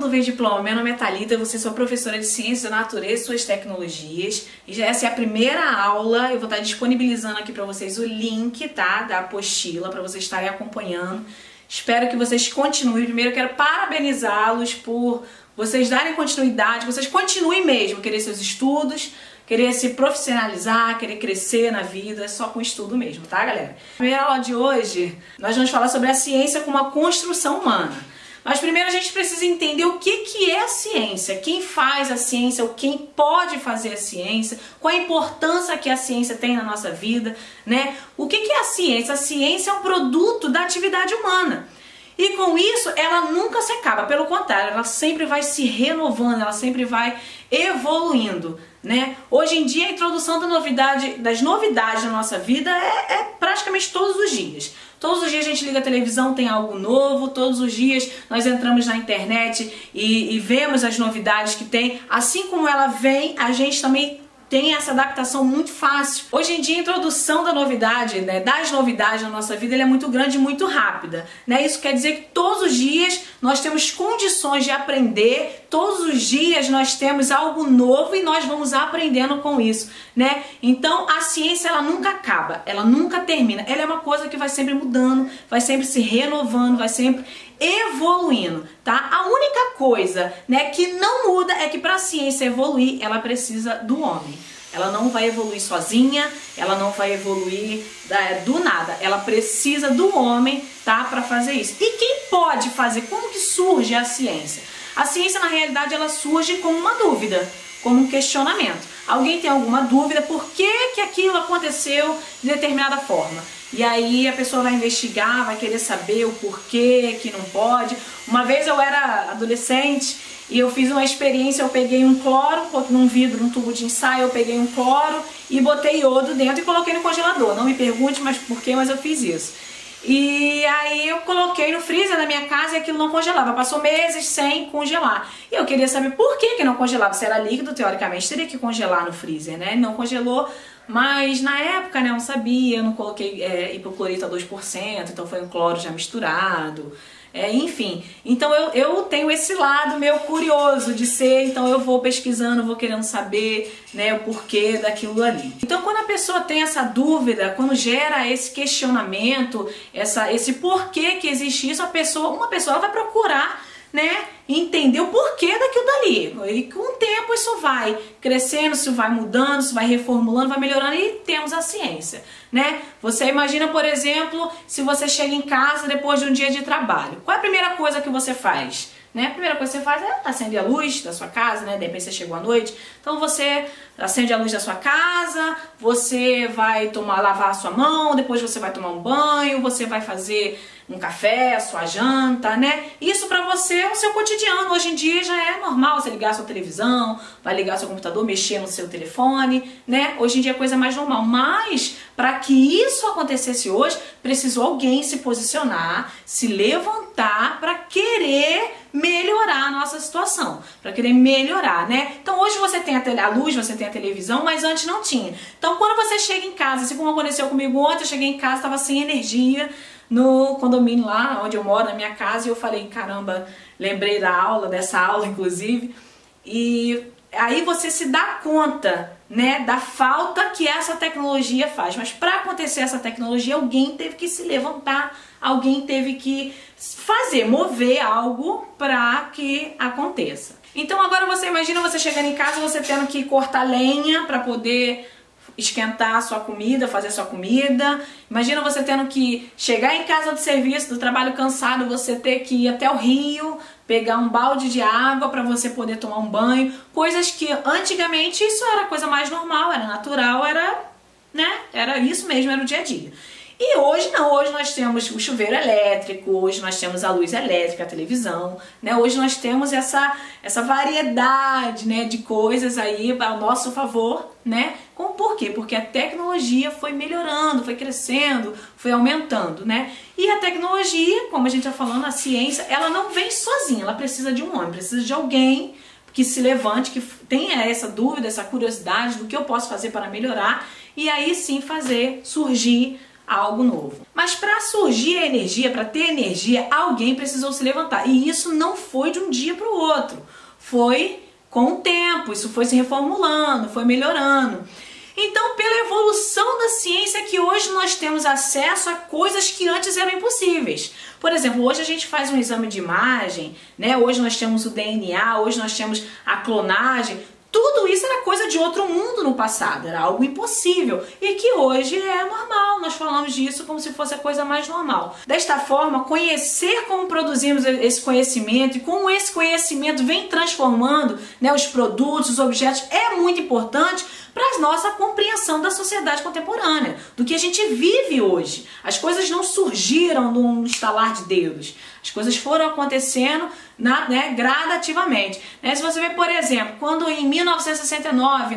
do Verde Diploma, meu nome é Thalita, eu sou professora de Ciências da Natureza e Suas Tecnologias. E essa é a primeira aula, eu vou estar disponibilizando aqui para vocês o link, tá, da apostila, para vocês estarem acompanhando. Espero que vocês continuem. Primeiro eu quero parabenizá-los por vocês darem continuidade, vocês continuem mesmo, querer seus estudos, querer se profissionalizar, querer crescer na vida, só com estudo mesmo, tá, galera? Na primeira aula de hoje, nós vamos falar sobre a ciência como uma construção humana. Mas primeiro a gente precisa entender o que é a ciência, quem faz a ciência, ou quem pode fazer a ciência, qual a importância que a ciência tem na nossa vida, né? O que é a ciência? A ciência é um produto da atividade humana. E com isso, ela nunca se acaba, pelo contrário, ela sempre vai se renovando, ela sempre vai evoluindo, né? Hoje em dia, a introdução das novidades na nossa vida é praticamente todos os dias. Todos os dias a gente liga a televisão, tem algo novo, todos os dias nós entramos na internet e vemos as novidades que tem. Assim como ela vem, a gente também tem essa adaptação muito fácil. Hoje em dia a introdução da novidade, né, das novidades na nossa vida, ela é muito grande e muito rápida, né? Isso quer dizer que todos os dias nós temos condições de aprender, todos os dias nós temos algo novo e nós vamos aprendendo com isso, né? Então a ciência, ela nunca acaba, ela nunca termina, ela é uma coisa que vai sempre mudando, vai sempre se renovando, vai sempre evoluindo, tá? A única coisa, né, que não muda é que para a ciência evoluir, ela precisa do homem. Ela não vai evoluir sozinha, ela não vai evoluir do nada. Ela precisa do homem, tá, para fazer isso. E quem pode fazer? Como que surge a ciência? A ciência, na realidade, ela surge como uma dúvida, como um questionamento. Alguém tem alguma dúvida por que aquilo aconteceu de determinada forma? E aí a pessoa vai investigar, vai querer saber o porquê que não pode. Uma vez eu era adolescente e eu fiz uma experiência, eu peguei um cloro, num vidro, num tubo de ensaio, eu peguei um cloro e botei iodo dentro e coloquei no congelador. Não me pergunte mais por quê, mas eu fiz isso. E aí eu coloquei no freezer da minha casa e aquilo não congelava. Passou meses sem congelar. E eu queria saber por que não congelava. Se era líquido, teoricamente teria que congelar no freezer, né? Não congelou, mas na época, né, eu não sabia, eu não coloquei hipoclorito a 2%, então foi um cloro já misturado. Enfim, então eu tenho esse lado meio curioso de ser, então eu vou pesquisando, vou querendo saber, né, o porquê daquilo ali. Então quando a pessoa tem essa dúvida, quando gera esse questionamento, esse porquê que existe isso, uma pessoa ela vai procurar, né, entender o porquê daquilo dali. E com o tempo isso vai crescendo, isso vai mudando, isso vai reformulando, vai melhorando e temos a ciência, né? Você imagina, por exemplo, se você chega em casa depois de um dia de trabalho. Qual é a primeira coisa que você faz? Né? A primeira coisa que você faz é acender a luz da sua casa, né? De repente você chegou à noite, então você acende a luz da sua casa, você vai lavar a sua mão, depois você vai tomar um banho, você vai fazer um café, a sua janta, né? Isso pra você é o seu cotidiano. Hoje em dia já é normal você ligar a sua televisão, vai ligar o seu computador, mexer no seu telefone, né? Hoje em dia é coisa mais normal. Mas para que isso acontecesse hoje, precisou alguém se posicionar, se levantar para querer melhorar a nossa situação, para querer melhorar, né? Então hoje você tem a luz, você tem a televisão, mas antes não tinha. Então quando você chega em casa, assim como aconteceu comigo ontem, eu cheguei em casa, estava sem energia no condomínio lá onde eu moro, na minha casa, e eu falei, caramba, lembrei dessa aula inclusive, e aí você se dá conta, né, da falta que essa tecnologia faz. Mas para acontecer essa tecnologia, alguém teve que se levantar, alguém teve que mover algo para que aconteça. Então agora você imagina você chegando em casa, você tendo que cortar lenha para poder esquentar a sua comida, fazer a sua comida. Imagina você tendo que chegar em casa do serviço, do trabalho cansado, você ter que ir até o rio, pegar um balde de água para você poder tomar um banho. Coisas que antigamente isso era a coisa mais normal, era natural, era isso mesmo, era o dia a dia. E hoje não, hoje nós temos o chuveiro elétrico, hoje nós temos a luz elétrica, a televisão, né? Hoje nós temos essa variedade, né, de coisas aí ao nosso favor, né? Por quê? Porque a tecnologia foi melhorando, foi crescendo, foi aumentando, né? E a tecnologia, como a gente está falando, a ciência, ela não vem sozinha, ela precisa de um homem, precisa de alguém que se levante, que tenha essa dúvida, essa curiosidade do que eu posso fazer para melhorar, e aí sim fazer surgir algo novo. Mas para surgir a energia, para ter energia, alguém precisou se levantar. E isso não foi de um dia para o outro. Foi com o tempo, isso foi se reformulando, foi melhorando. Então, pela evolução da ciência, que hoje nós temos acesso a coisas que antes eram impossíveis. Por exemplo, hoje a gente faz um exame de imagem, né? Hoje nós temos o DNA, hoje nós temos a clonagem. Tudo isso era coisa de outro mundo no passado, era algo impossível e que hoje é normal. Nós falamos disso como se fosse a coisa mais normal. Desta forma, conhecer como produzimos esse conhecimento e como esse conhecimento vem transformando, né, os produtos, os objetos, é muito importante para a nossa compreensão da sociedade contemporânea, do que a gente vive hoje. As coisas não surgiram num estalar de dedos, as coisas foram acontecendo gradativamente. Se você vê, por exemplo, quando em 1969,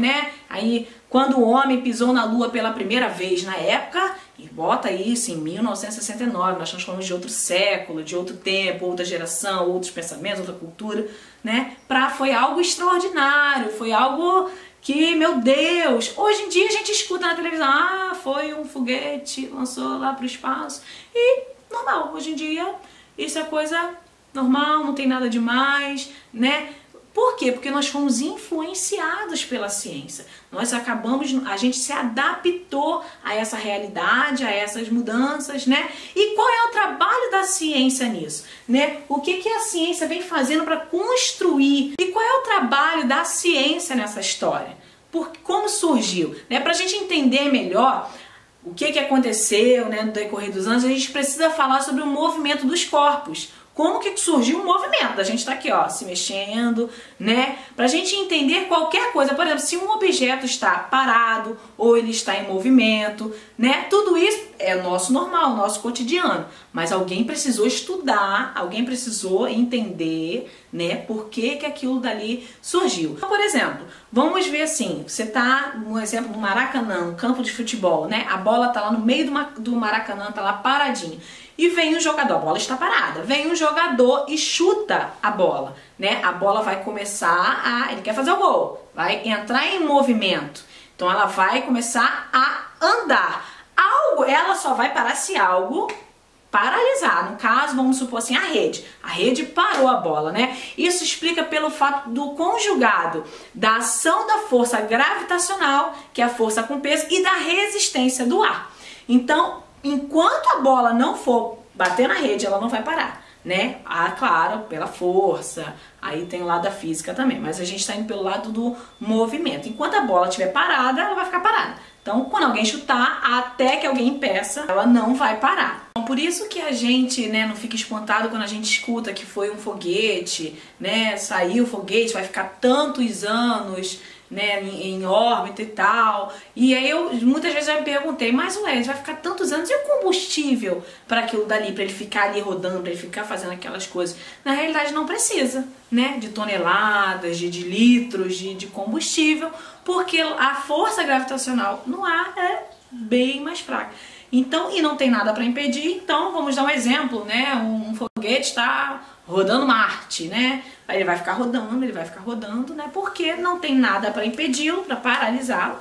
quando o homem pisou na Lua pela primeira vez, na época, e bota isso em 1969, nós estamos falando de outro século, de outro tempo, outra geração, outros pensamentos, outra cultura, foi algo extraordinário, foi algo que, meu Deus, hoje em dia a gente escuta na televisão, foi um foguete, lançou lá para o espaço, e normal, hoje em dia isso é coisa normal, não tem nada demais, Por quê? Porque nós fomos influenciados pela ciência. A gente se adaptou a essa realidade, a essas mudanças, E qual é o trabalho da ciência nisso, O que a ciência vem fazendo para construir? E qual é o trabalho da ciência nessa história? Como surgiu? Para a gente entender melhor o que aconteceu, no decorrer dos anos, a gente precisa falar sobre o movimento dos corpos. Como que surgiu o movimento? A gente está aqui, se mexendo, Pra gente entender qualquer coisa. Por exemplo, se um objeto está parado ou ele está em movimento, Tudo isso é nosso normal, nosso cotidiano. Mas alguém precisou estudar, alguém precisou entender, por que aquilo dali surgiu. Então, por exemplo, vamos ver assim, você está, um exemplo, no Maracanã, um campo de futebol, A bola está lá no meio do Maracanã, está lá paradinha. E vem um jogador, a bola está parada, vem um jogador e chuta a bola, A bola vai começar ele quer fazer o gol, vai entrar em movimento. Então ela vai começar a andar. Ela só vai parar se algo paralisar. No caso, vamos supor assim, a rede. A rede parou a bola, Isso explica pelo fato do conjugado da ação da força gravitacional, que é a força com peso, e da resistência do ar. Então, enquanto a bola não for bater na rede, ela não vai parar, Claro, pela força, aí tem o lado da física também, mas a gente está indo pelo lado do movimento. Enquanto a bola estiver parada, ela vai ficar parada. Então, quando alguém chutar, até que alguém impeça, ela não vai parar. Então, por isso que a gente, não fica espantado quando a gente escuta que foi um foguete, saiu o foguete, vai ficar tantos anos, em órbita e tal. E aí muitas vezes eu me perguntei, mas ué, vai ficar tantos anos, e o combustível para aquilo dali, para ele ficar ali rodando, para ele ficar fazendo aquelas coisas? Na realidade não precisa, de toneladas, de litros de combustível, porque a força gravitacional no ar é bem mais fraca. Então, e não tem nada para impedir, então vamos dar um exemplo, um foguete está rodando Marte, Aí ele vai ficar rodando, porque não tem nada para impedi-lo, para paralisá-lo,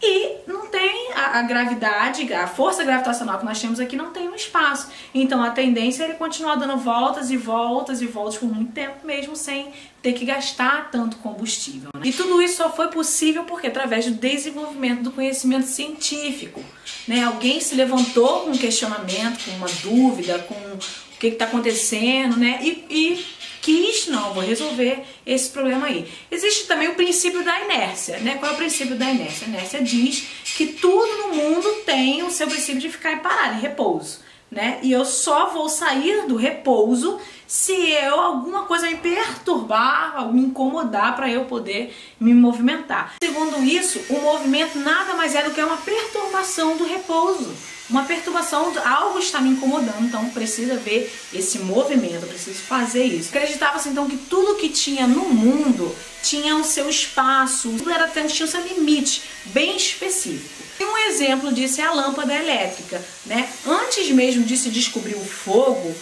E não tem a gravidade, a força gravitacional que nós temos aqui não tem no espaço. Então a tendência é ele continuar dando voltas e voltas e voltas por muito tempo, mesmo sem ter que gastar tanto combustível, E tudo isso só foi possível porque através do desenvolvimento do conhecimento científico, Alguém se levantou com um questionamento, com uma dúvida, com o que está acontecendo, E quis, não, vou resolver esse problema aí. Existe também o princípio da inércia, Qual é o princípio da inércia? A inércia diz que tudo no mundo tem o seu princípio de ficar parado, em repouso, E eu só vou sair do repouso se alguma coisa me perturbar, me incomodar para eu poder me movimentar. Segundo isso, o movimento nada mais é do que uma perturbação do repouso. Uma perturbação, algo está me incomodando, então precisa ver esse movimento, eu preciso fazer isso. Acreditava-se então que tudo que tinha no mundo tinha o seu espaço, tudo tinha o seu limite bem específico. E um exemplo disso é a lâmpada elétrica, Antes mesmo de se descobrir o fogo,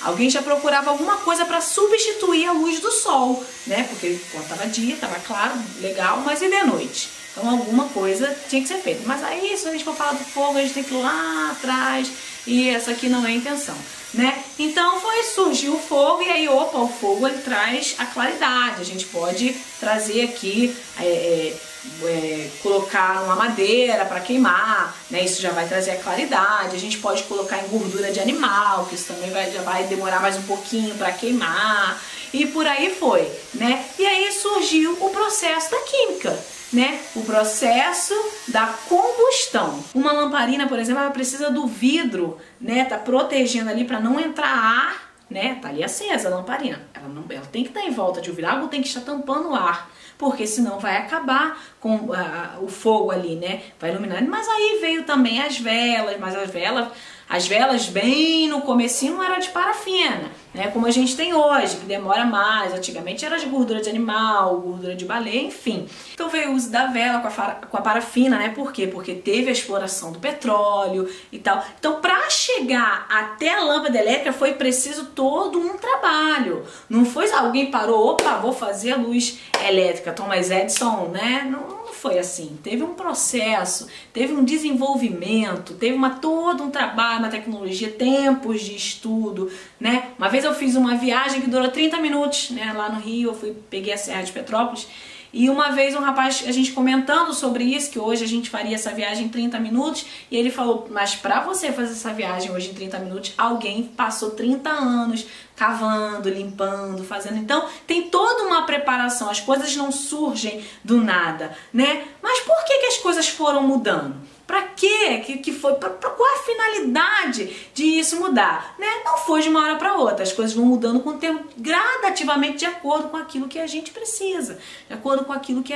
alguém já procurava alguma coisa para substituir a luz do sol, Porque quando estava dia, estava claro, legal, mas e de noite? Então alguma coisa tinha que ser feita. Mas aí, se a gente for falar do fogo, a gente tem que ir lá atrás, e essa aqui não é a intenção, né? Então surgiu o fogo, e aí, opa, o fogo ele traz a claridade. A gente pode trazer aqui, colocar uma madeira para queimar, né? Isso já vai trazer a claridade. A gente pode colocar em gordura de animal, que isso também já vai demorar mais um pouquinho para queimar, e por aí foi, né? E aí surgiu o processo da química, né? O processo da combustão. Uma lamparina, por exemplo, ela precisa do vidro, né? Tá protegendo ali para não entrar ar, né? Tá ali acesa a lamparina. Ela tem que estar em volta de um vidro, algo tem que estar tampando o ar, porque senão vai acabar com o fogo ali, né? Vai iluminar. Mas aí veio também as velas, mas as velas bem no comecinho não era de parafina, né? Como a gente tem hoje, que demora mais. Antigamente era de gordura de animal, gordura de baleia, enfim. Então veio o uso da vela com a parafina, né? Por quê? Porque teve a exploração do petróleo e tal. Então, para chegar até a lâmpada elétrica foi preciso todo um trabalho. Não foi alguém parou, opa, vou fazer a luz elétrica, Thomas Edison, né? Não foi assim. Teve um processo, teve um desenvolvimento, teve todo um trabalho na tecnologia, tempos de estudo, né? Uma vez eu fiz uma viagem que durou 30 minutos, né? Lá no Rio, eu peguei a Serra de Petrópolis, e uma vez um rapaz, a gente comentando sobre isso, que hoje a gente faria essa viagem em 30 minutos, e ele falou, mas para você fazer essa viagem hoje em 30 minutos, alguém passou 30 anos cavando, limpando, fazendo. Então tem toda uma preparação, as coisas não surgem do nada, né? Mas por que as coisas foram mudando? Para quê? Que foi? Qual a finalidade de isso mudar? Né? Não foi de uma hora para outra. As coisas vão mudando com o tempo, gradativamente, de acordo com aquilo que a gente precisa, de acordo com aquilo que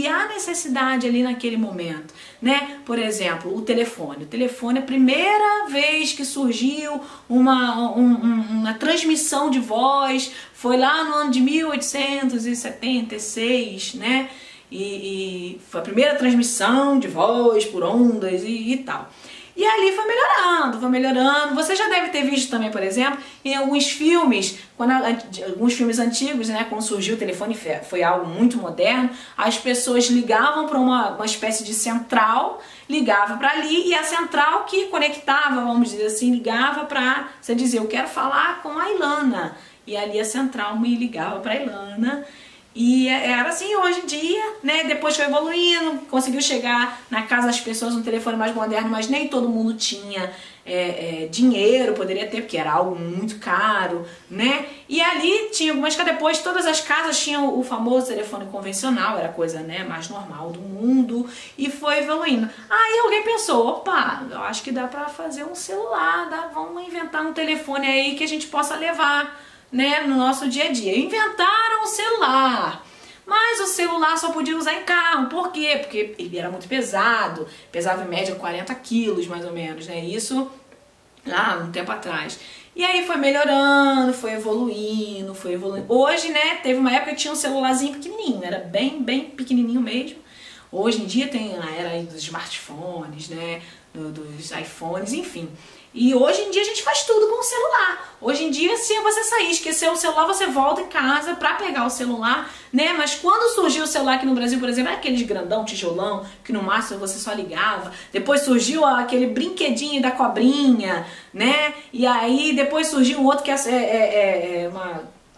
há necessidade ali naquele momento, né? Por exemplo, o telefone. O telefone, a primeira vez que surgiu uma transmissão de voz foi lá no ano de 1876, né? E foi a primeira transmissão de voz por ondas e tal. E ali foi melhorando, foi melhorando. Você já deve ter visto também, por exemplo, em alguns filmes, alguns filmes antigos, né, quando surgiu o telefone, foi algo muito moderno, as pessoas ligavam para uma espécie de central, ligava para ali, e a central que conectava, vamos dizer assim, ligava para você dizer, eu quero falar com a Ilana. E ali a central me ligava para a Ilana. E era assim hoje em dia, né? Depois foi evoluindo, conseguiu chegar na casa das pessoas um telefone mais moderno, mas nem todo mundo tinha dinheiro, poderia ter, porque era algo muito caro, né? E ali tinha algumas casas, depois todas as casas tinham o famoso telefone convencional, era a coisa, né, mais normal do mundo, e foi evoluindo. Aí alguém pensou, opa, eu acho que dá pra fazer um celular, vamos inventar um telefone aí que a gente possa levar, né, no nosso dia a dia. Inventaram o celular, mas o celular só podia usar em carro. Por quê? Porque ele era muito pesado, pesava em média 40 quilos mais ou menos, né? Isso lá um tempo atrás. E aí foi melhorando, foi evoluindo, foi evoluindo. Hoje, né, teve uma época que tinha um celularzinho pequenininho, era bem pequenininho mesmo. Hoje em dia tem a era aí dos smartphones, né, dos iPhones, enfim. E hoje em dia a gente faz tudo com o celular. Hoje em dia, se você sair, esquecer o celular, você volta em casa pra pegar o celular, né? Mas quando surgiu o celular aqui no Brasil, por exemplo, era aquele grandão, tijolão, que no máximo você só ligava. Depois surgiu aquele brinquedinho da cobrinha, né? E aí depois surgiu um outro que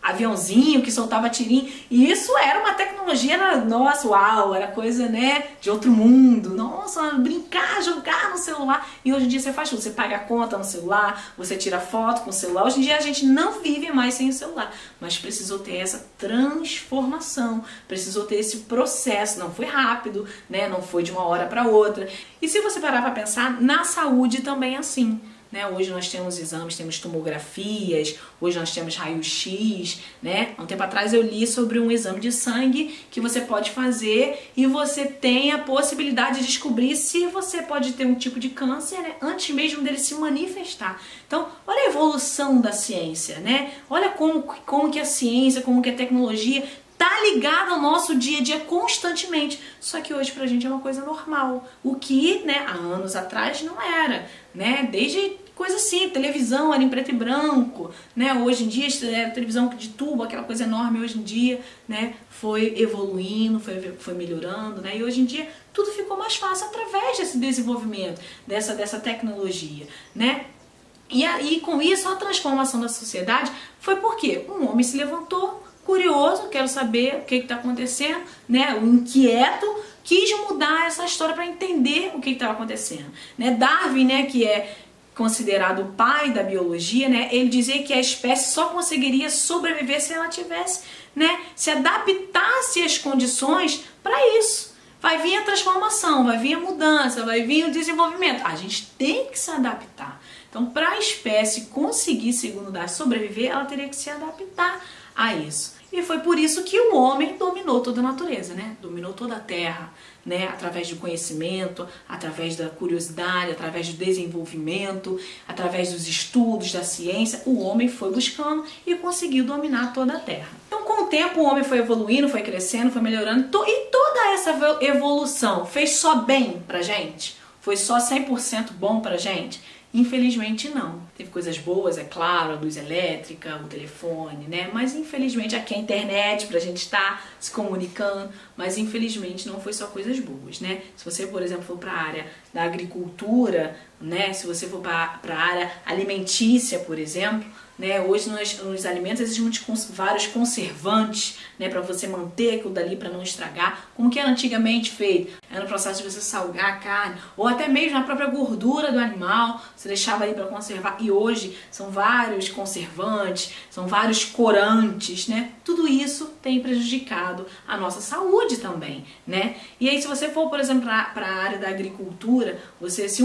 aviãozinho que soltava tirinho, e isso era uma tecnologia, nossa, uau, era coisa, né, de outro mundo, nossa, brincar, jogar no celular, e hoje em dia você faz tudo, você paga a conta no celular, você tira foto com o celular. Hoje em dia a gente não vive mais sem o celular, mas precisou ter essa transformação, precisou ter esse processo, não foi rápido, né, não foi de uma hora para outra. E se você parar para pensar, na saúde também é assim. Né? Hoje nós temos exames, temos tomografias, hoje nós temos raio-x, né? Há um tempo atrás eu li sobre um exame de sangue que você pode fazer e você tem a possibilidade de descobrir se você pode ter um tipo de câncer, né? Antes mesmo dele se manifestar. Então, olha a evolução da ciência, né? Olha como que a ciência, como que a tecnologia tá ligado ao nosso dia a dia constantemente. Só que hoje pra gente é uma coisa normal. O que, né, há anos atrás não era, né? Desde coisa assim, televisão era em preto e branco, né? Hoje em dia, televisão de tubo, aquela coisa enorme, hoje em dia, né? Foi evoluindo, foi melhorando, né? E hoje em dia tudo ficou mais fácil através desse desenvolvimento, dessa tecnologia, né? E aí, com isso, a transformação da sociedade foi porque um homem se levantou, curioso, quero saber o que está acontecendo, né? O inquieto quis mudar essa história para entender o que estava acontecendo, né? Darwin, né, que é considerado o pai da biologia, né? Ele dizia que a espécie só conseguiria sobreviver se ela tivesse, né, se adaptasse às condições para isso. Vai vir a transformação, vai vir a mudança, vai vir o desenvolvimento. A gente tem que se adaptar. Então, para a espécie conseguir, segundo Darwin, sobreviver, ela teria que se adaptar a isso. E foi por isso que o homem dominou toda a natureza, né? Dominou toda a Terra, né? Através do conhecimento, através da curiosidade, através do desenvolvimento, através dos estudos, da ciência, o homem foi buscando e conseguiu dominar toda a Terra. Então, com o tempo, o homem foi evoluindo, foi crescendo, foi melhorando, e toda essa evolução fez só bem pra gente? Foi só 100% bom pra gente? Infelizmente não. Teve coisas boas, é claro, a luz elétrica, o telefone, né? Mas infelizmente aqui a internet pra gente estar se comunicando, mas infelizmente não foi só coisas boas, né? Se você, por exemplo, for para a área da agricultura, né? Se você for para a área alimentícia, por exemplo, né? Hoje nos alimentos existem vários conservantes, né? Para você manter aquilo dali, para não estragar, como que era antigamente feito. Era no processo de você salgar a carne, ou até mesmo a própria gordura do animal, você deixava ali para conservar. E hoje são vários conservantes, são vários corantes, né? Tudo isso tem prejudicado a nossa saúde também, né? E aí, se você for, por exemplo, para a área da agricultura, se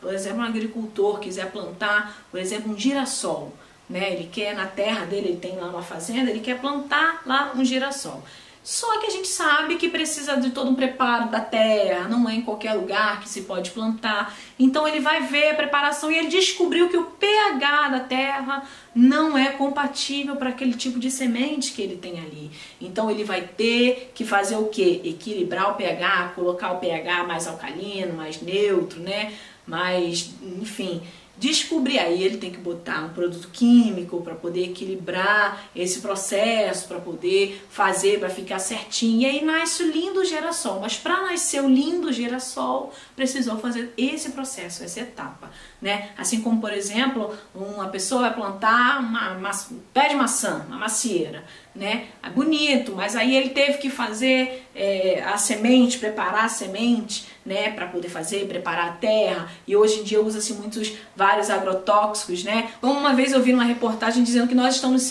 por exemplo, um agricultor quiser plantar, por exemplo, um girassol, né? Ele quer, na terra dele, ele tem lá uma fazenda, ele quer plantar lá um girassol. Só que a gente sabe que precisa de todo um preparo da terra, não é em qualquer lugar que se pode plantar. Então ele vai ver a preparação e ele descobriu que o pH da terra não é compatível para aquele tipo de semente que ele tem ali. Então ele vai ter que fazer o quê? Equilibrar o pH, colocar o pH mais alcalino, mais neutro, né? Mas, enfim, descobrir. Aí ele tem que botar um produto químico para poder equilibrar esse processo, para poder fazer, para ficar certinho. E aí nasce o lindo girassol. Mas para nascer o lindo girassol, precisou fazer esse processo, essa etapa, né? Assim como, por exemplo, uma pessoa vai plantar um pé de maçã, uma macieira, né? É bonito, mas aí ele teve que fazer a semente, preparar a semente, né? Para poder preparar a terra. E hoje em dia usa-se vários agrotóxicos, né? Uma vez eu vi numa reportagem dizendo que nós estamos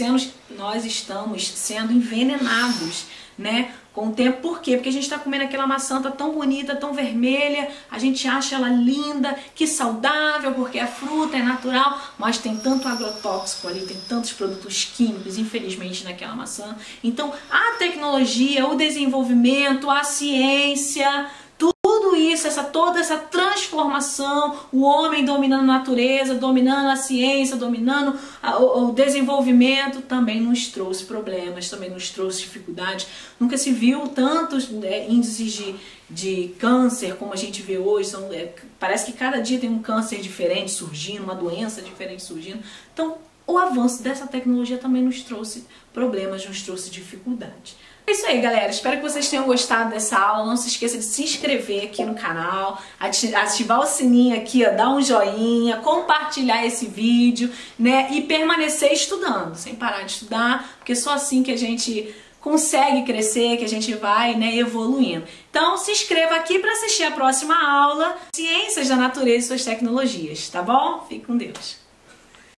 sendo envenenados, né? Com o tempo. Por quê? Porque a gente está comendo aquela maçã, tá tão bonita, tão vermelha, a gente acha ela linda, que saudável, porque a fruta é natural, mas tem tanto agrotóxico ali, tem tantos produtos químicos, infelizmente, naquela maçã. Então, a tecnologia, o desenvolvimento, a ciência, tudo isso, toda essa transformação, o homem dominando a natureza, dominando a ciência, dominando o desenvolvimento, também nos trouxe problemas, também nos trouxe dificuldades. Nunca se viu tantos índices de câncer como a gente vê hoje. Parece que cada dia tem um câncer diferente surgindo, uma doença diferente surgindo. Então, o avanço dessa tecnologia também nos trouxe problemas, nos trouxe dificuldade. É isso aí, galera. Espero que vocês tenham gostado dessa aula. Não se esqueça de se inscrever aqui no canal, ativar o sininho aqui, ó, dar um joinha, compartilhar esse vídeo, né? E permanecer estudando, sem parar de estudar, porque só assim que a gente consegue crescer, que a gente vai, né, evoluindo. Então, se inscreva aqui para assistir a próxima aula, Ciências da Natureza e Suas Tecnologias, tá bom? Fique com Deus.